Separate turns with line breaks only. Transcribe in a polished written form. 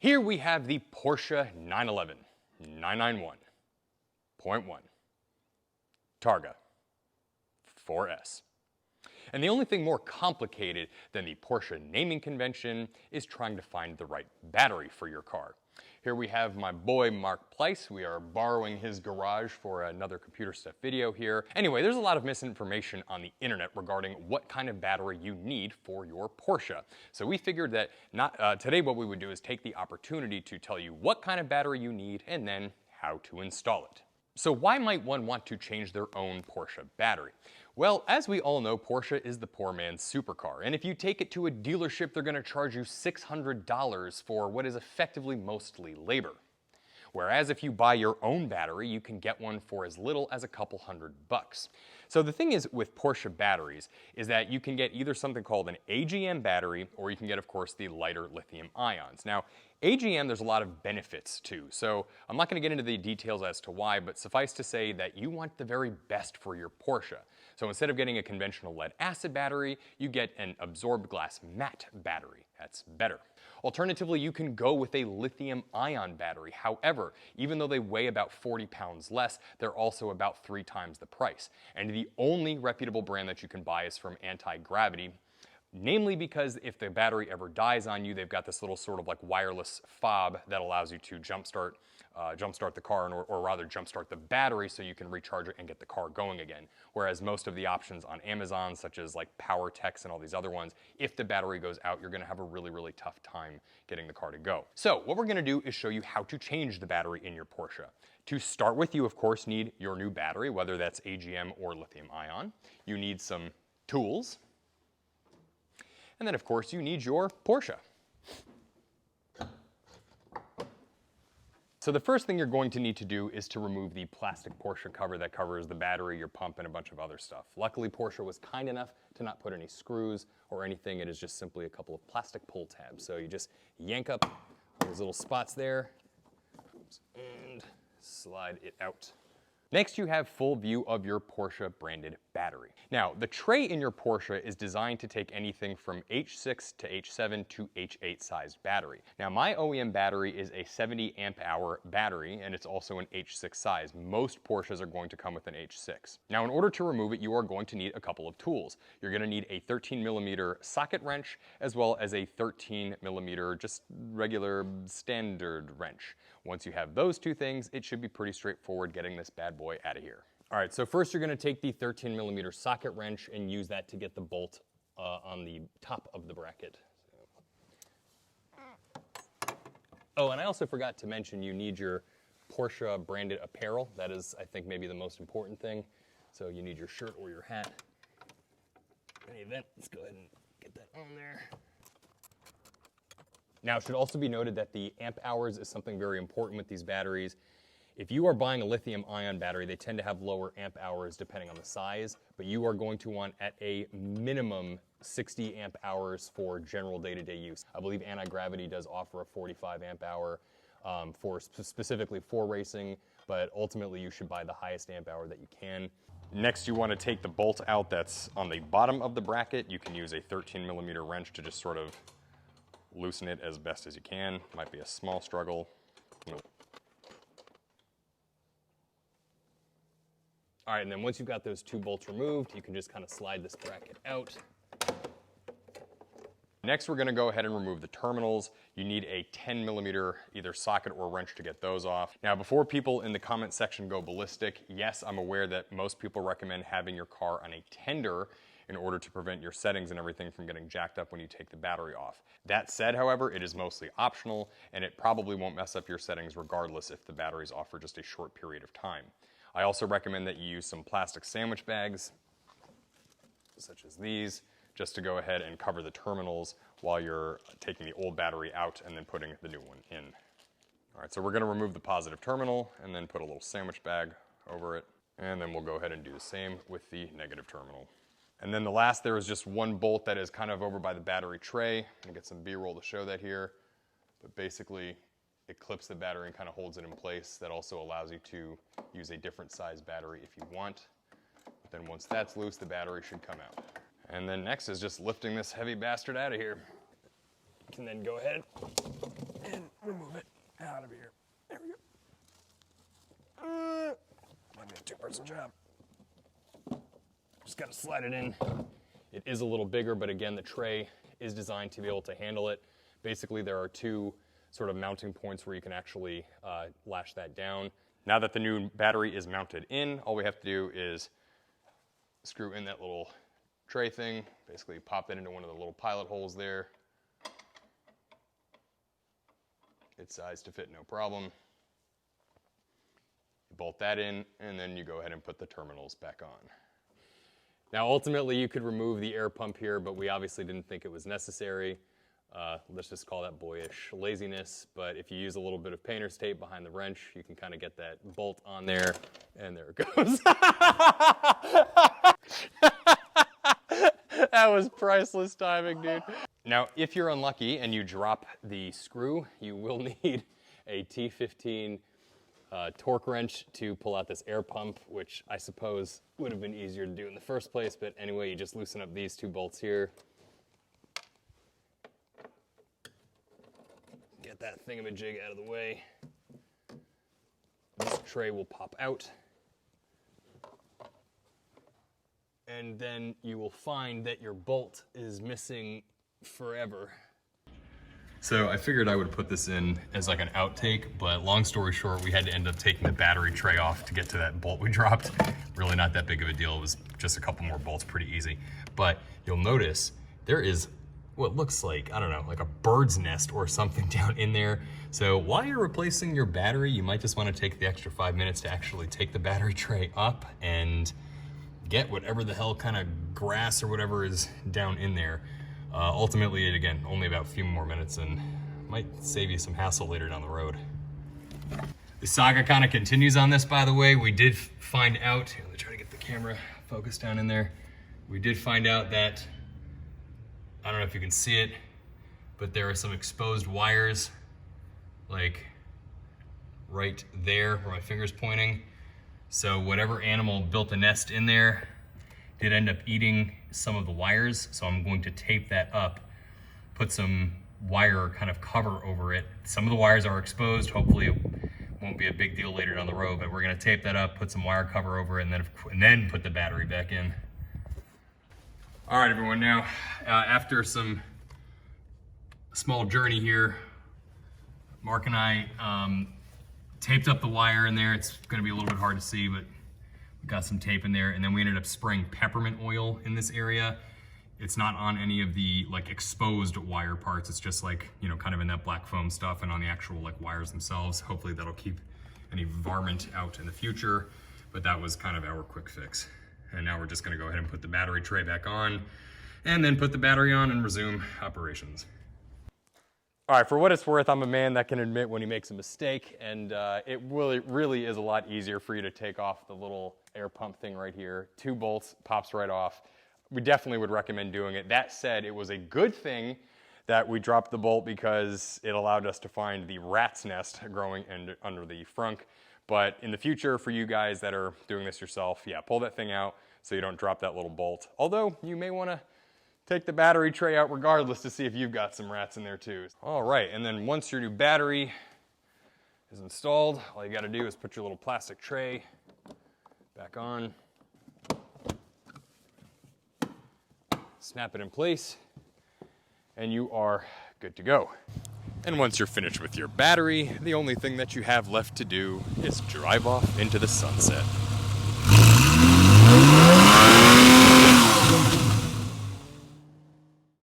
Here we have the Porsche 911 991.1 Targa 4S. And the only thing more complicated than the Porsche naming convention is trying to find the right battery for your car. Here we have my boy Mark Pleiss. We are borrowing his garage for another computer stuff video here. Anyway, there's a lot of misinformation on the internet regarding what kind of battery you need for your Porsche. So we figured that today what we would do is take the opportunity to tell you what kind of battery you need and then how to install it. So why might one want to change their own Porsche battery? Well, as we all know, Porsche is the poor man's supercar, and if you take it to a dealership, they're going to charge you $600 for what is effectively mostly labor. Whereas if you buy your own battery, you can get one for as little as a couple $100. So the thing is with Porsche batteries is that you can get either something called an AGM battery, or you can get, of course, the lighter lithium ions. Now, AGM, there's a lot of benefits to, so I'm not going to get into the details as to why, but suffice to say that you want the very best for your Porsche. So instead of getting a conventional lead acid battery, you get an absorbed glass matte battery. That's better. Alternatively, you can go with a lithium ion battery. However, even though they weigh about 40 pounds less, they're also about 3 times the price. And the only reputable brand that you can buy is from Anti-Gravity. Namely because if the battery ever dies on you, they've got this little sort of like wireless fob that allows you to jumpstart the car, or rather jumpstart the battery so you can recharge it and get the car going again. Whereas most of the options on Amazon, such as like PowerTech and all these other ones, if the battery goes out, you're gonna have a really, really tough time getting the car to go. So what we're gonna do is show you how to change the battery in your Porsche. To start with, you of course need your new battery, whether that's AGM or lithium ion. You need some tools. And then, of course, you need your Porsche. So the first thing you're going to need to do is to remove the plastic Porsche cover that covers the battery, your pump, and a bunch of other stuff. Luckily, Porsche was kind enough to not put any screws or anything. It is just simply a couple of plastic pull tabs. So you just yank up those little spots there and slide it out. Next, you have full view of your Porsche branded battery. Now, the tray in your Porsche is designed to take anything from H6 to H7 to H8 sized battery. Now, my OEM battery is a 70 amp hour battery, and it's also an H6 size. Most Porsches are going to come with an H6. Now, in order to remove it, you are going to need a couple of tools. You're going to need a 13mm socket wrench, as well as a 13mm just regular standard wrench. Once you have those two things, it should be pretty straightforward getting this bad boy out of here. All right, so first you're gonna take the 13mm socket wrench and use that to get the bolt on the top of the bracket. Oh, and I also forgot to mention you need your Porsche branded apparel. That is, I think, maybe the most important thing. So you need your shirt or your hat. In any event, let's go ahead and get that on there. Now, it should also be noted that the amp hours is something very important with these batteries. If you are buying a lithium ion battery, they tend to have lower amp hours depending on the size, but you are going to want at a minimum 60 amp hours for general day-to-day use. I believe Anti-Gravity does offer a 45 amp hour specifically for racing, but ultimately you should buy the highest amp hour that you can. Next, you want to take the bolt out that's on the bottom of the bracket. You can use a 13mm wrench to just sort of loosen it as best as you can. Might be a small struggle. All right, and then once you've got those two bolts removed, you can just kind of slide this bracket out. Next, we're gonna go ahead and remove the terminals. You need a 10mm either socket or wrench to get those off. Now, before people in the comment section go ballistic, yes, I'm aware that most people recommend having your car on a tender in order to prevent your settings and everything from getting jacked up when you take the battery off. That said, however, it is mostly optional, and it probably won't mess up your settings regardless if the battery's off for just a short period of time. I also recommend that you use some plastic sandwich bags, such as these, just to go ahead and cover the terminals while you're taking the old battery out and then putting the new one in. All right, so we're gonna remove the positive terminal and then put a little sandwich bag over it, and then we'll go ahead and do the same with the negative terminal. And then the last, there is just one bolt that is kind of over by the battery tray. I'm gonna get some B-roll to show that here, but basically it clips the battery and kind of holds it in place. That also allows you to use a different size battery if you want. But then once that's loose, the battery should come out. And then next is just lifting this heavy bastard out of here. You can then go ahead and Pretzel job. Just gotta slide it in. It is a little bigger, but again, the tray is designed to be able to handle it. Basically, there are two sort of mounting points where you can actually lash that down. Now that the new battery is mounted in, all we have to do is screw in that little tray thing, basically pop that into one of the little pilot holes there. It's sized to fit, no problem. You bolt that in, and then you go ahead and put the terminals back on. Now, ultimately, you could remove the air pump here, but we obviously didn't think it was necessary. Let's just call that boyish laziness, but if you use a little bit of painter's tape behind the wrench, you can kind of get that bolt on there, and there it goes. That was priceless timing, dude. Now, if you're unlucky and you drop the screw, you will need a T15 torque wrench to pull out this air pump, which I suppose would have been easier to do in the first place, but anyway, you just loosen up these two bolts here. Get that thingamajig out of the way. This tray will pop out. And then you will find that your bolt is missing forever. So I figured I would put this in as like an outtake, but long story short, we had to end up taking the battery tray off to get to that bolt we dropped. Really not that big of a deal. It was just a couple more bolts, pretty easy. But you'll notice there is what looks like, I don't know, like a bird's nest or something down in there. So while you're replacing your battery, you might just want to take the extra 5 minutes to actually take the battery tray up and get whatever the hell kind of grass or whatever is down in there. Ultimately, again, only about a few more minutes and might save you some hassle later down the road. The saga kind of continues on this, by the way. We did find out, let me try to get the camera focused down in there. We did find out that, I don't know if you can see it, but there are some exposed wires, like right there where my finger's pointing. So whatever animal built a nest in there did end up eating some of the wires. So I'm going to tape that up, put some wire kind of cover over it. Some of the wires are exposed. Hopefully it won't be a big deal later down the road, but we're gonna tape that up, put some wire cover over it, and then put the battery back in. All right, everyone, now after some small journey here, Mark and I taped up the wire in there. It's gonna be a little bit hard to see, but we got some tape in there, and then we ended up spraying peppermint oil in this area. It's not on any of the like exposed wire parts. It's just like, you know, kind of in that black foam stuff and on the actual like wires themselves. Hopefully that'll keep any varmint out in the future, but that was kind of our quick fix. And now we're just gonna go ahead and put the battery tray back on and then put the battery on and resume operations. All right, for what it's worth, I'm a man that can admit when he makes a mistake, and it really is a lot easier for you to take off the little air pump thing right here. 2 bolts, pops right off. We definitely would recommend doing it. That said, it was a good thing that we dropped the bolt because it allowed us to find the rat's nest growing under the frunk. But in the future, for you guys that are doing this yourself, yeah, pull that thing out so you don't drop that little bolt. Although, you may want to take the battery tray out regardless to see if you've got some rats in there too. All right, and then once your new battery is installed, all you gotta do is put your little plastic tray back on, snap it in place, and you are good to go. And once you're finished with your battery, the only thing that you have left to do is drive off into the sunset.